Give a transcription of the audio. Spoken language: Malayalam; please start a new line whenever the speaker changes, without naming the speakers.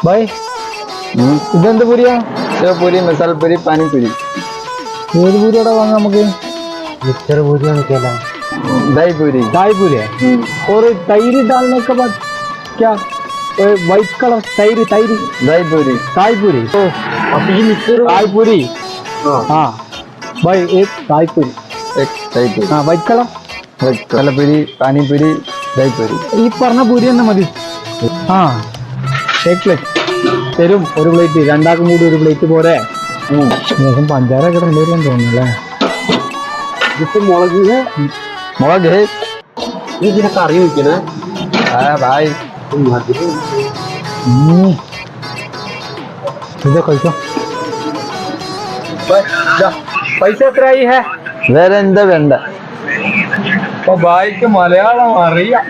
भाई ഇതെന്ത് പൂരിയാ?
പൂരി, മസാല പൂരി, പാനിപൂരി.
ഏത് പൂരിയോടെ വാങ്ങാം നമുക്ക്?
മിക്സർ പൂരി ദായി പൂരി.
दाल पूरी है और तैरी डालने के बाद क्या व्हाइट कलर तैरी तैरी
ദായി പൂരി.
ताई पूरी तो ताई पूरी हाँ भाई एक ताई पूरी
ദായി പൂരി.
हाँ व्हाइट कलर
മസാല പൂരി, പാനിപൂരി, ദായി പൂരി.
ഈ പറഞ്ഞ പൂരി തന്നെ മതി. ആ एक प्लेट തരും. ഒരു പ്ലേറ്റ് രണ്ടാക്കും കൂടി ഒരു പ്ലേറ്റ് പോരെ? ശേഷം പഞ്ചാര ഒക്കെ കൊണ്ടുവരാൻ തോന്നുന്നു അല്ലേ?
മുളക്
ഇതിനെ കറി വെക്കണേ
ഭായ്.
ഇതോ കഴിച്ചോ. പൈസ എത്രയായി ഹേ?
വേറെ എന്താ വേണ്ട?
അപ്പൊ ഭായിക്ക് മലയാളം അറിയാം.